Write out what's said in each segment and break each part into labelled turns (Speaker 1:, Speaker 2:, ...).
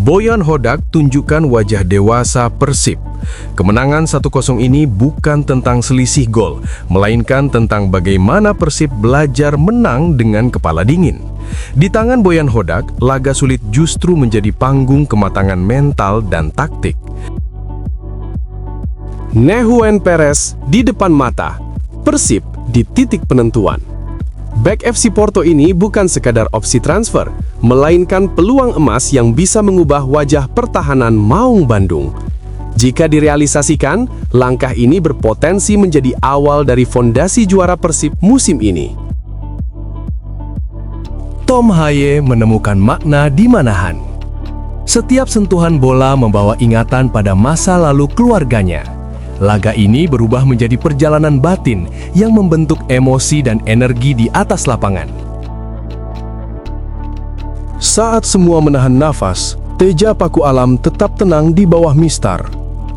Speaker 1: Boyan Hodak tunjukkan wajah dewasa Persib. Kemenangan 1-0 ini bukan tentang selisih gol, melainkan tentang bagaimana Persib belajar menang dengan kepala dingin. Di tangan Boyan Hodak, laga sulit justru menjadi panggung kematangan mental dan taktik.
Speaker 2: Nehuén Perez di depan mata, Persib di titik penentuan. Back FC Porto ini bukan sekadar opsi transfer, melainkan peluang emas yang bisa mengubah wajah pertahanan Maung Bandung. Jika direalisasikan, langkah ini berpotensi menjadi awal dari fondasi juara Persib musim ini.
Speaker 1: Tom Haye menemukan makna di Manahan. Setiap sentuhan bola membawa ingatan pada masa lalu keluarganya. Laga ini berubah menjadi perjalanan batin yang membentuk emosi dan energi di atas lapangan.
Speaker 3: Saat semua menahan nafas, Teja Paku Alam tetap tenang di bawah mistar.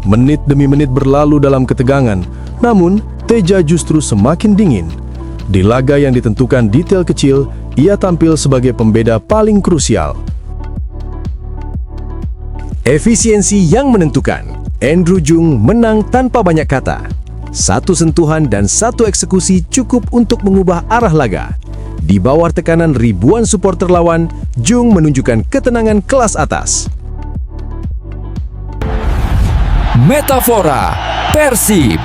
Speaker 3: Menit demi menit berlalu dalam ketegangan, namun Teja justru semakin dingin. Di laga yang ditentukan detail kecil, ia tampil sebagai pembeda paling krusial.
Speaker 1: Efisiensi yang menentukan. Andrew Jung menang tanpa banyak kata. Satu sentuhan dan satu eksekusi cukup untuk mengubah arah laga. Di bawah tekanan ribuan supporter lawan, Jung menunjukkan ketenangan kelas atas.
Speaker 4: Metafora Persib.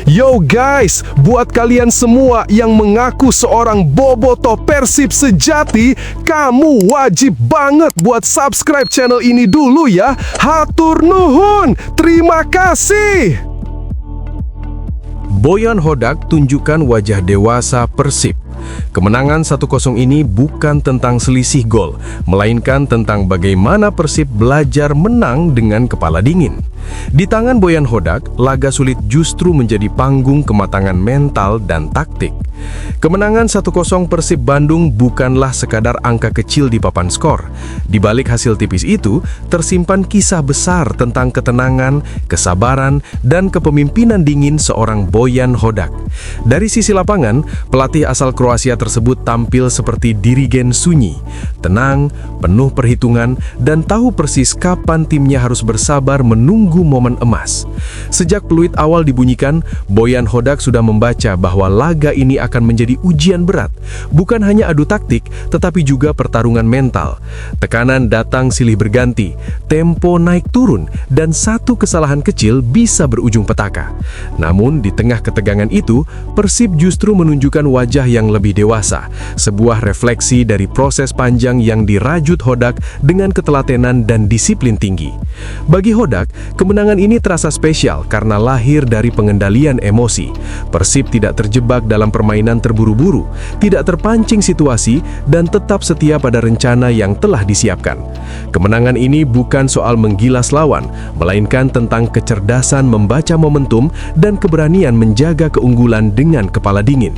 Speaker 3: Yo guys, buat kalian semua yang mengaku seorang bobotoh Persib sejati, kamu wajib banget buat subscribe channel ini dulu ya. Hatur nuhun, terima kasih.
Speaker 1: Boyan Hodak tunjukkan wajah dewasa Persib. Kemenangan 1-0 ini bukan tentang selisih gol, melainkan tentang bagaimana Persib belajar menang dengan kepala dingin. Di tangan Boyan Hodak, laga sulit justru menjadi panggung kematangan mental dan taktik. Kemenangan 1-0 Persib Bandung bukanlah sekadar angka kecil di papan skor. Di balik hasil tipis itu, tersimpan kisah besar tentang ketenangan, kesabaran, dan kepemimpinan dingin seorang Boyan Hodak. Dari sisi lapangan, pelatih asal Kroasia tersebut tampil seperti dirigen sunyi, tenang, penuh perhitungan, dan tahu persis kapan timnya harus bersabar menunggu momen emas. Sejak peluit awal dibunyikan, Boyan Hodak sudah membaca bahwa laga ini akan menjadi ujian berat, bukan hanya adu taktik, tetapi juga pertarungan mental. Tekanan datang silih berganti, tempo naik turun, dan satu kesalahan kecil bisa berujung petaka. Namun, di tengah ketegangan itu, Persib justru menunjukkan wajah yang lebih dewasa, sebuah refleksi dari proses panjang yang dirajut Hodak dengan ketelatenan dan disiplin tinggi. Bagi Hodak, kemenangan ini terasa spesial karena lahir dari pengendalian emosi. Persib tidak terjebak dalam permainan terburu-buru, tidak terpancing situasi, dan tetap setia pada rencana yang telah disiapkan. Kemenangan ini bukan soal menggilas lawan, melainkan tentang kecerdasan membaca momentum dan keberanian menjaga keunggulan dengan kepala dingin.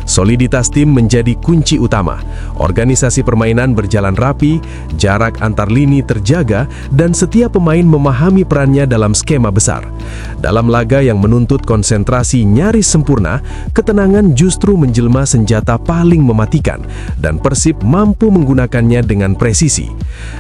Speaker 1: Soliditas tim menjadi kunci utama. Organisasi permainan berjalan rapi, jarak antar lini terjaga, dan setiap pemain memahami perannya dalam skema besar. Dalam laga yang menuntut konsentrasi nyaris sempurna, ketenangan justru menjelma senjata paling mematikan, dan Persib mampu menggunakannya dengan presisi.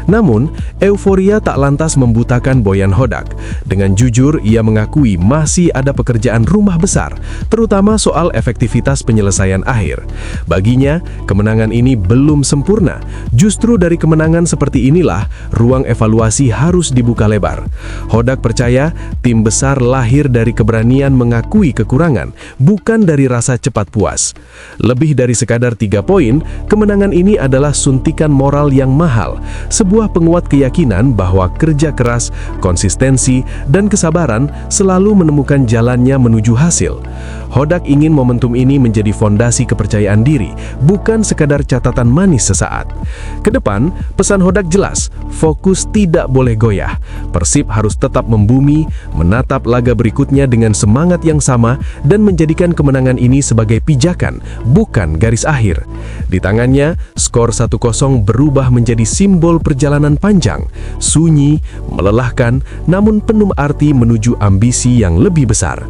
Speaker 1: Namun, euforia tak lantas membutakan Boyan Hodak. Dengan jujur, ia mengakui masih ada pekerjaan rumah besar, terutama soal efektivitas penyelesaian akhir. Baginya, kemenangan ini belum sempurna. Justru dari kemenangan seperti inilah, ruang evaluasi harus dibuka lebar. Hodak percaya, tim besar lahir dari keberanian mengakui kekurangan, bukan dari rasa cepat puas. Lebih dari sekadar 3 poin, kemenangan ini adalah suntikan moral yang mahal, sebuah penguat keyakinan bahwa kerja keras, konsistensi, dan kesabaran selalu menemukan jalannya menuju hasil. Hodak ingin momentum ini menjadi fondasi kepercayaan diri, bukan sekadar catatan manis sesaat. Kedepan, pesan Hodak jelas, fokus tidak boleh goyah. Persib harus tetap membumi, menatap laga berikutnya dengan semangat yang sama, dan menjadikan kemenangan ini sebagai pijakan, bukan garis akhir. Di tangannya, skor 1-0 berubah menjadi simbol perjalanan panjang, sunyi, melelahkan, namun penuh arti menuju ambisi yang lebih besar.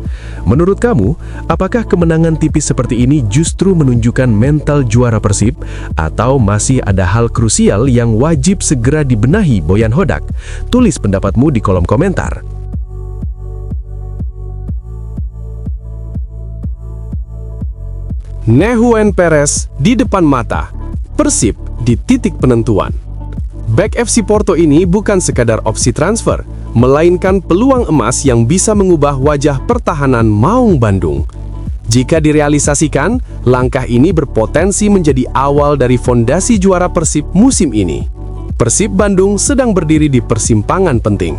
Speaker 1: Menurut kamu, Apakah kemenangan tipis seperti ini justru menunjukkan mental juara Persib, atau masih ada hal krusial yang wajib segera dibenahi Boyan Hodak? Tulis pendapatmu di kolom komentar.
Speaker 2: Nehuen Perez di depan mata, Persib di titik penentuan. Bek FC Porto ini bukan sekadar opsi transfer, melainkan peluang emas yang bisa mengubah wajah pertahanan Maung Bandung. Jika direalisasikan, langkah ini berpotensi menjadi awal dari fondasi juara Persib musim ini. Persib Bandung sedang berdiri di persimpangan penting.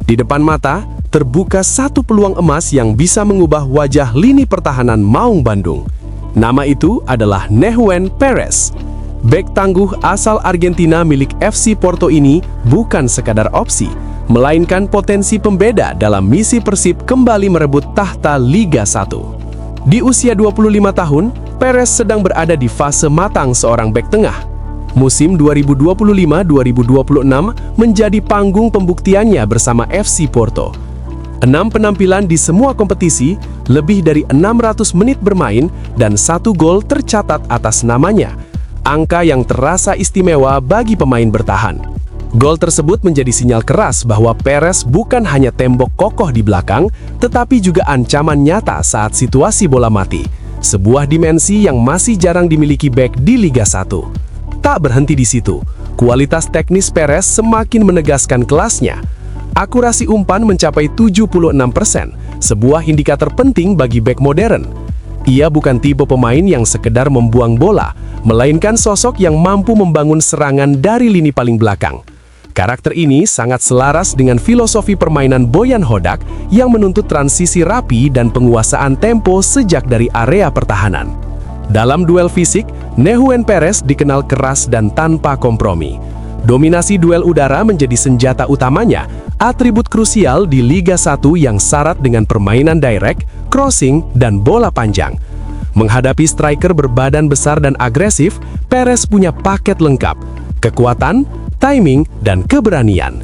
Speaker 2: Di depan mata, terbuka satu peluang emas yang bisa mengubah wajah lini pertahanan Maung Bandung. Nama itu adalah Nehuen Perez. Bek tangguh asal Argentina milik FC Porto ini bukan sekadar opsi, melainkan potensi pembeda dalam misi Persib kembali merebut tahta Liga 1. Di usia 25 tahun, Perez sedang berada di fase matang seorang bek tengah. Musim 2025-2026 menjadi panggung pembuktiannya bersama FC Porto. 6 penampilan di semua kompetisi, lebih dari 600 menit bermain, dan 1 gol tercatat atas namanya. Angka yang terasa istimewa bagi pemain bertahan. Gol tersebut menjadi sinyal keras bahwa Perez bukan hanya tembok kokoh di belakang, tetapi juga ancaman nyata saat situasi bola mati. Sebuah dimensi yang masih jarang dimiliki bek di Liga 1. Tak berhenti di situ, kualitas teknis Perez semakin menegaskan kelasnya. Akurasi umpan mencapai 76%, sebuah indikator penting bagi bek modern. Ia bukan tipe pemain yang sekedar membuang bola, melainkan sosok yang mampu membangun serangan dari lini paling belakang. Karakter ini sangat selaras dengan filosofi permainan Boyan Hodak yang menuntut transisi rapi dan penguasaan tempo sejak dari area pertahanan. Dalam duel fisik, Nehuen Perez dikenal keras dan tanpa kompromi. Dominasi duel udara menjadi senjata utamanya, atribut krusial di Liga 1 yang syarat dengan permainan direct, crossing, dan bola panjang. Menghadapi striker berbadan besar dan agresif, Perez punya paket lengkap: kekuatan, timing, dan keberanian.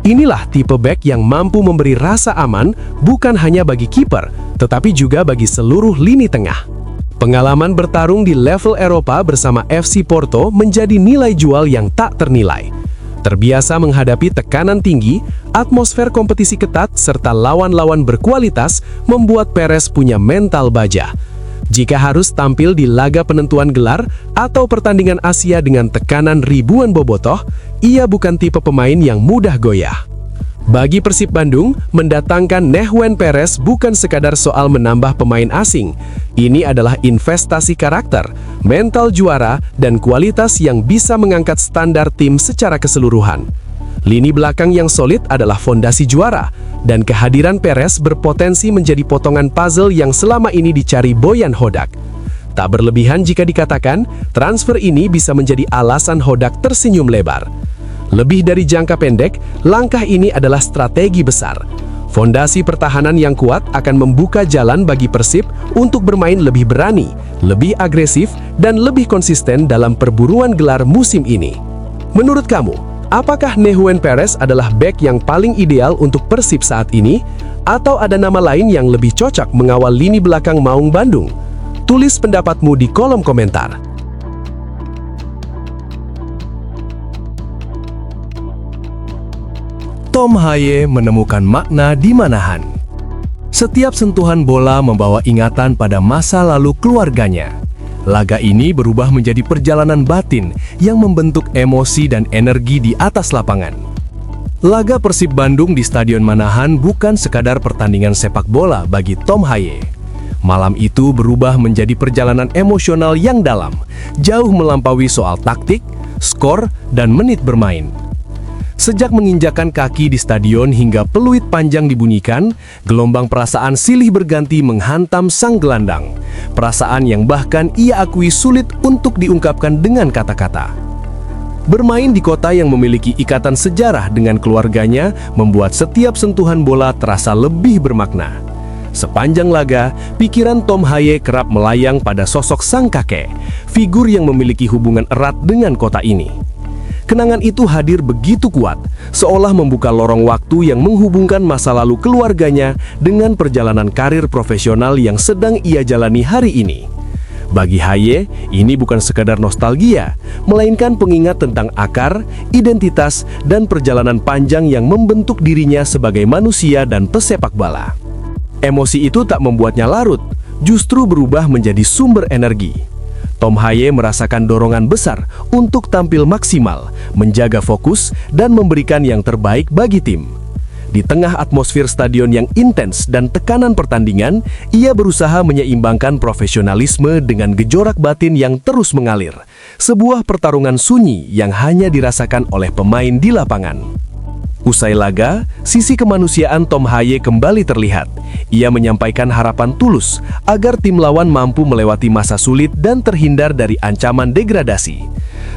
Speaker 2: Inilah tipe bek yang mampu memberi rasa aman bukan hanya bagi kiper, tetapi juga bagi seluruh lini tengah. Pengalaman bertarung di level Eropa bersama FC Porto menjadi nilai jual yang tak ternilai. Terbiasa menghadapi tekanan tinggi, atmosfer kompetisi ketat, serta lawan-lawan berkualitas membuat Perez punya mental baja. Jika harus tampil di laga penentuan gelar atau pertandingan Asia dengan tekanan ribuan bobotoh, ia bukan tipe pemain yang mudah goyah. Bagi Persib Bandung, mendatangkan Nehuen Perez bukan sekadar soal menambah pemain asing. Ini adalah investasi karakter, mental juara, dan kualitas yang bisa mengangkat standar tim secara keseluruhan. Lini belakang yang solid adalah fondasi juara, dan kehadiran Perez berpotensi menjadi potongan puzzle yang selama ini dicari Boyan Hodak. Tak berlebihan jika dikatakan, transfer ini bisa menjadi alasan Hodak tersenyum lebar. Lebih dari jangka pendek, langkah ini adalah strategi besar. Fondasi pertahanan yang kuat akan membuka jalan bagi Persib untuk bermain lebih berani, lebih agresif, dan lebih konsisten dalam perburuan gelar musim ini. Menurut kamu, apakah Nehuen Perez adalah bek yang paling ideal untuk Persib saat ini? Atau ada nama lain yang lebih cocok mengawal lini belakang Maung Bandung? Tulis pendapatmu di kolom komentar.
Speaker 3: Tom Haye menemukan makna di Manahan. Setiap sentuhan bola membawa ingatan pada masa lalu keluarganya. Laga ini berubah menjadi perjalanan batin yang membentuk emosi dan energi di atas lapangan. Laga Persib Bandung di Stadion Manahan bukan sekadar pertandingan sepak bola bagi Tom Haye. Malam itu berubah menjadi perjalanan emosional yang dalam, jauh melampaui soal taktik, skor, dan menit bermain. Sejak menginjakan kaki di stadion hingga peluit panjang dibunyikan, gelombang perasaan silih berganti menghantam sang gelandang. Perasaan yang bahkan ia akui sulit untuk diungkapkan dengan kata-kata. Bermain di kota yang memiliki ikatan sejarah dengan keluarganya membuat setiap sentuhan bola terasa lebih bermakna. Sepanjang laga, pikiran Tom Haye kerap melayang pada sosok sang kakek, figur yang memiliki hubungan erat dengan kota ini.
Speaker 2: Kenangan itu hadir begitu kuat, seolah membuka lorong waktu yang menghubungkan masa lalu keluarganya dengan perjalanan karir profesional yang sedang ia jalani hari ini. Bagi Haye, ini bukan sekadar nostalgia, melainkan pengingat tentang akar, identitas, dan perjalanan panjang yang membentuk dirinya sebagai manusia dan pesepak bola. Emosi itu tak membuatnya larut, justru berubah menjadi sumber energi. Tom Haye merasakan dorongan besar untuk tampil maksimal, menjaga fokus, dan memberikan yang terbaik bagi tim. Di tengah atmosfer stadion yang intens dan tekanan pertandingan, ia berusaha menyeimbangkan profesionalisme dengan gejorak batin yang terus mengalir. Sebuah pertarungan sunyi yang hanya dirasakan oleh pemain di lapangan. Usai laga, sisi kemanusiaan Tom Haye kembali terlihat. Ia menyampaikan harapan tulus agar tim lawan mampu melewati masa sulit dan terhindar dari ancaman degradasi.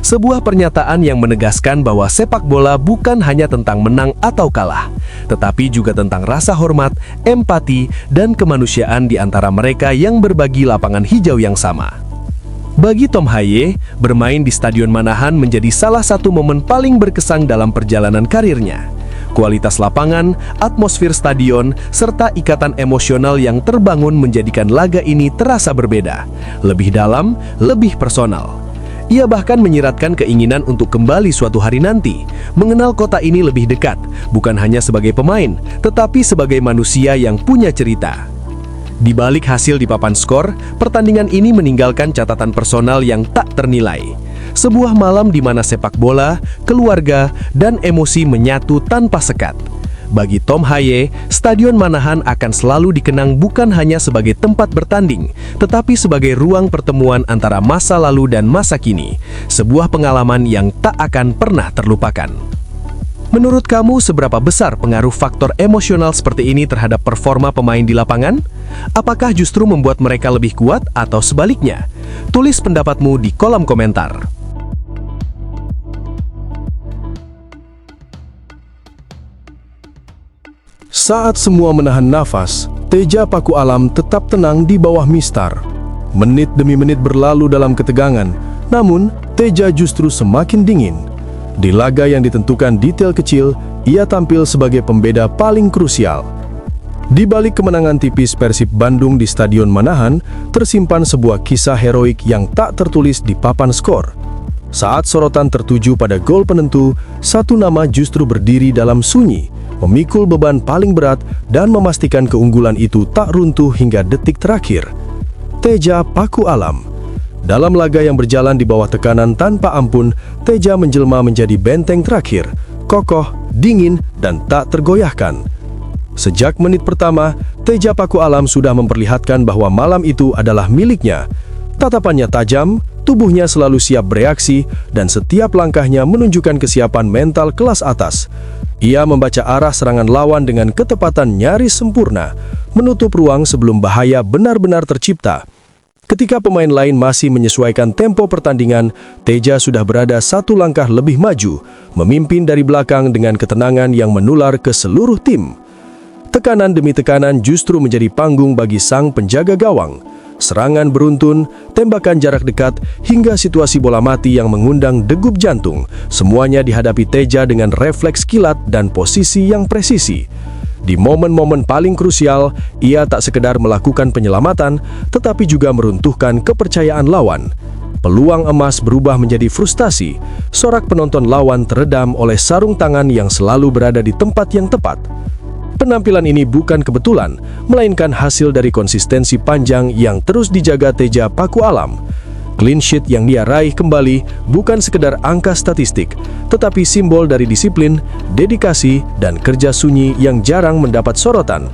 Speaker 2: Sebuah pernyataan yang menegaskan bahwa sepak bola bukan hanya tentang menang atau kalah, tetapi juga tentang rasa hormat, empati, dan kemanusiaan di antara mereka yang berbagi lapangan hijau yang sama. Bagi Tom Haye, bermain di Stadion Manahan menjadi salah satu momen paling berkesan dalam perjalanan karirnya. Kualitas lapangan, atmosfer stadion, serta ikatan emosional yang terbangun menjadikan laga ini terasa berbeda, lebih dalam, lebih personal. Ia bahkan menyiratkan keinginan untuk kembali suatu hari nanti, mengenal kota ini lebih dekat, bukan hanya sebagai pemain, tetapi sebagai manusia yang punya cerita. Di balik hasil di papan skor, pertandingan ini meninggalkan catatan personal yang tak ternilai. Sebuah malam di mana sepak bola, keluarga, dan emosi menyatu tanpa sekat. Bagi Tom Haye, Stadion Manahan akan selalu dikenang bukan hanya sebagai tempat bertanding, tetapi sebagai ruang pertemuan antara masa lalu dan masa kini. Sebuah pengalaman yang tak akan pernah terlupakan. Menurut kamu, seberapa besar pengaruh faktor emosional seperti ini terhadap performa pemain di lapangan? Apakah justru membuat mereka lebih kuat atau sebaliknya? Tulis pendapatmu di kolom komentar.
Speaker 3: Saat semua menahan nafas, Teja Paku Alam tetap tenang di bawah mistar. Menit demi menit berlalu dalam ketegangan, namun Teja justru semakin dingin. Di laga yang ditentukan detail kecil, ia tampil sebagai pembeda paling krusial. Di balik kemenangan tipis Persib Bandung di Stadion Manahan, tersimpan sebuah kisah heroik yang tak tertulis di papan skor. Saat sorotan tertuju pada gol penentu, satu nama justru berdiri dalam sunyi, memikul beban paling berat dan memastikan keunggulan itu tak runtuh hingga detik terakhir. Teja Paku Alam. Dalam laga yang berjalan di bawah tekanan tanpa ampun, Teja menjelma menjadi benteng terakhir, kokoh, dingin, dan tak tergoyahkan. Sejak menit pertama, Teja Paku Alam sudah memperlihatkan bahwa malam itu adalah miliknya. Tatapannya tajam, tubuhnya selalu siap bereaksi, dan setiap langkahnya menunjukkan kesiapan mental kelas atas. Ia membaca arah serangan lawan dengan ketepatan nyaris sempurna, menutup ruang sebelum bahaya benar-benar tercipta. Ketika pemain lain masih menyesuaikan tempo pertandingan, Teja sudah berada satu langkah lebih maju, memimpin dari belakang dengan ketenangan yang menular ke seluruh tim. Tekanan demi tekanan justru menjadi panggung bagi sang penjaga gawang. Serangan beruntun, tembakan jarak dekat, hingga situasi bola mati yang mengundang degup jantung, semuanya dihadapi Teja dengan refleks kilat dan posisi yang presisi. Di momen-momen paling krusial, ia tak sekedar melakukan penyelamatan, tetapi juga meruntuhkan kepercayaan lawan. Peluang emas berubah menjadi frustasi, sorak penonton lawan teredam oleh sarung tangan yang selalu berada di tempat yang tepat. Penampilan ini bukan kebetulan, melainkan hasil dari konsistensi panjang yang terus dijaga Teja Paku Alam. Clean sheet yang dia raih kembali bukan sekedar angka statistik, tetapi simbol dari disiplin, dedikasi, dan kerja sunyi yang jarang mendapat sorotan.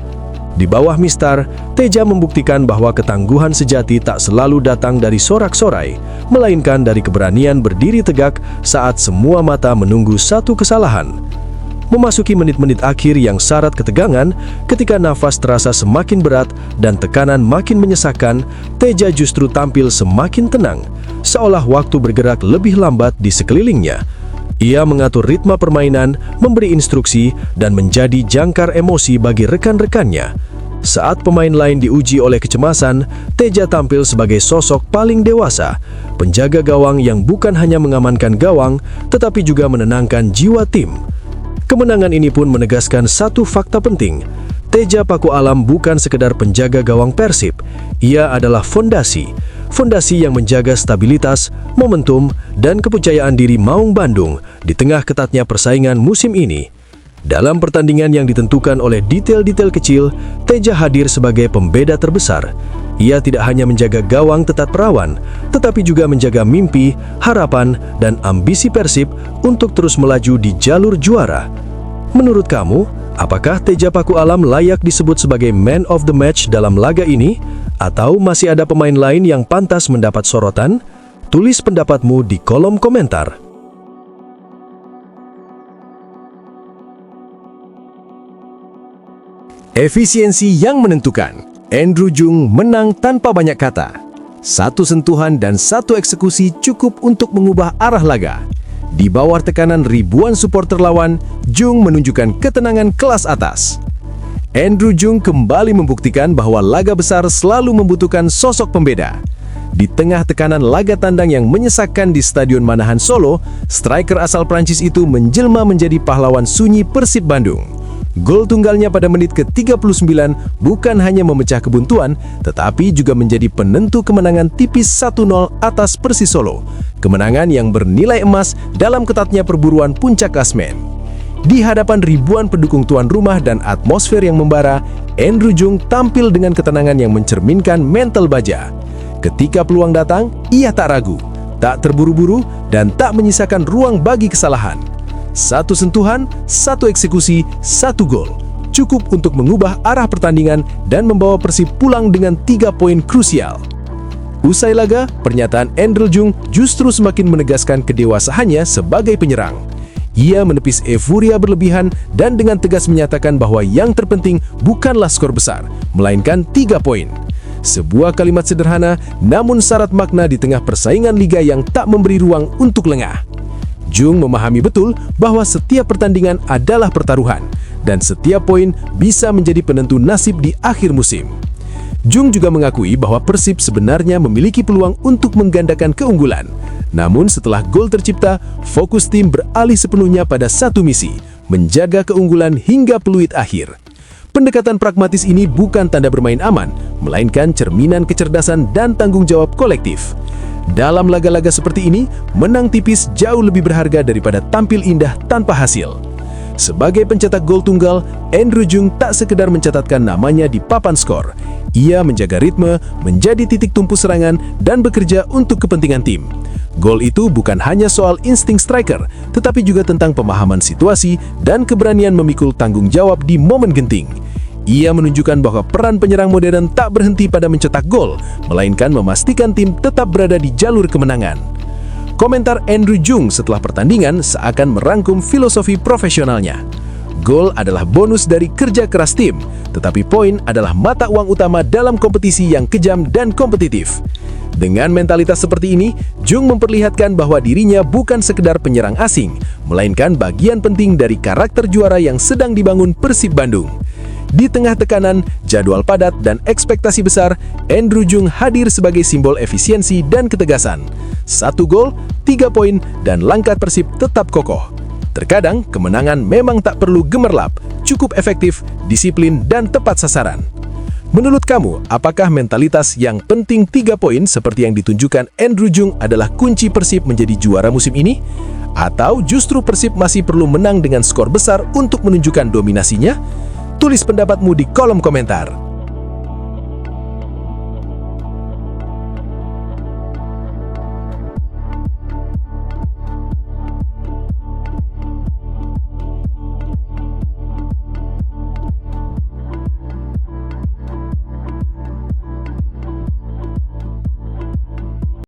Speaker 3: Di bawah mistar, Teja membuktikan bahwa ketangguhan sejati tak selalu datang dari sorak-sorai, melainkan dari keberanian berdiri tegak saat semua mata menunggu satu kesalahan. Memasuki menit-menit akhir yang syarat ketegangan, ketika nafas terasa semakin berat dan tekanan makin menyesakkan, Teja justru tampil semakin tenang, seolah waktu bergerak lebih lambat di sekelilingnya. Ia mengatur ritme permainan, memberi instruksi, dan menjadi jangkar emosi bagi rekan-rekannya. Saat pemain lain diuji oleh kecemasan, Teja tampil sebagai sosok paling dewasa, penjaga gawang yang bukan hanya mengamankan gawang, tetapi juga menenangkan jiwa tim. Kemenangan ini pun menegaskan satu fakta penting. Teja Paku Alam bukan sekedar penjaga gawang Persib, ia adalah fondasi yang menjaga stabilitas, momentum, dan kepercayaan diri Maung Bandung di tengah ketatnya persaingan musim ini. Dalam pertandingan yang ditentukan oleh detail-detail kecil, Teja hadir sebagai pembeda terbesar. Ia tidak hanya menjaga gawang tetap perawan, tetapi juga menjaga mimpi, harapan, dan ambisi Persib untuk terus melaju di jalur juara. Menurut kamu, apakah Teja Paku Alam layak disebut sebagai man of the match dalam laga ini? Atau masih ada pemain lain yang pantas mendapat sorotan? Tulis pendapatmu di kolom komentar. Efisiensi yang menentukan. Andrew Jung menang tanpa banyak kata. Satu sentuhan dan satu eksekusi cukup untuk mengubah arah laga. Di bawah tekanan ribuan supporter lawan, Jung menunjukkan ketenangan kelas atas. Andrew Jung kembali membuktikan bahwa laga besar selalu membutuhkan sosok pembeda. Di tengah tekanan laga tandang yang menyesakkan di Stadion Manahan Solo, striker asal Prancis itu menjelma menjadi pahlawan sunyi Persib Bandung. Gol tunggalnya pada menit ke-39 bukan hanya memecah kebuntuan, tetapi juga menjadi penentu kemenangan tipis 1-0 atas Persis Solo. Kemenangan yang bernilai emas dalam ketatnya perburuan puncak klasemen. Di hadapan ribuan pendukung tuan rumah dan atmosfer yang membara, Andrew Jung tampil dengan ketenangan yang mencerminkan mental baja. Ketika peluang datang, ia tak ragu, tak terburu-buru, dan tak menyisakan ruang bagi kesalahan. Satu sentuhan, satu eksekusi, satu gol. Cukup untuk mengubah arah pertandingan dan membawa Persib pulang dengan 3 poin krusial. Usai laga, pernyataan Andrew Jung justru semakin menegaskan kedewasaannya sebagai penyerang. Ia menepis euforia berlebihan dan dengan tegas menyatakan bahwa yang terpenting bukanlah skor besar, melainkan 3 poin. Sebuah kalimat sederhana, namun syarat makna di tengah persaingan liga yang tak memberi ruang untuk lengah. Jung memahami betul bahwa setiap pertandingan adalah pertaruhan, dan setiap poin bisa menjadi penentu nasib di akhir musim. Jung juga mengakui bahwa Persib sebenarnya memiliki peluang untuk menggandakan keunggulan. Namun setelah gol tercipta, fokus tim beralih sepenuhnya pada satu misi, menjaga keunggulan hingga peluit akhir. Pendekatan pragmatis ini bukan tanda bermain aman, melainkan cerminan kecerdasan dan tanggung jawab kolektif. Dalam laga-laga seperti ini, menang tipis jauh lebih berharga daripada tampil indah tanpa hasil. Sebagai pencetak gol tunggal, Andrew Jung tak sekedar mencatatkan namanya di papan skor. Ia menjaga ritme, menjadi titik tumpu serangan, dan bekerja untuk kepentingan tim. Gol itu bukan hanya soal insting striker, tetapi juga tentang pemahaman situasi dan keberanian memikul tanggung jawab di momen genting. Ia menunjukkan bahwa peran penyerang modern tak berhenti pada mencetak gol, melainkan memastikan tim tetap berada di jalur kemenangan. Komentar Andrew Jung setelah pertandingan seakan merangkum filosofi profesionalnya. Gol adalah bonus dari kerja keras tim, tetapi poin adalah mata uang utama dalam kompetisi yang kejam dan kompetitif. Dengan mentalitas seperti ini, Jung memperlihatkan bahwa dirinya bukan sekedar penyerang asing, melainkan bagian penting dari karakter juara yang sedang dibangun Persib Bandung. Di tengah tekanan, jadwal padat, dan ekspektasi besar, Andrew Jung hadir sebagai simbol efisiensi dan ketegasan. 1 gol, 3 poin, dan langkah Persib tetap kokoh. Terkadang, kemenangan memang tak perlu gemerlap, cukup efektif, disiplin, dan tepat sasaran. Menurut kamu, apakah mentalitas yang penting 3 poin seperti yang ditunjukkan Andrew Jung adalah kunci Persib menjadi juara musim ini? Atau justru Persib masih perlu menang dengan skor besar untuk menunjukkan dominasinya? Tulis pendapatmu di kolom komentar.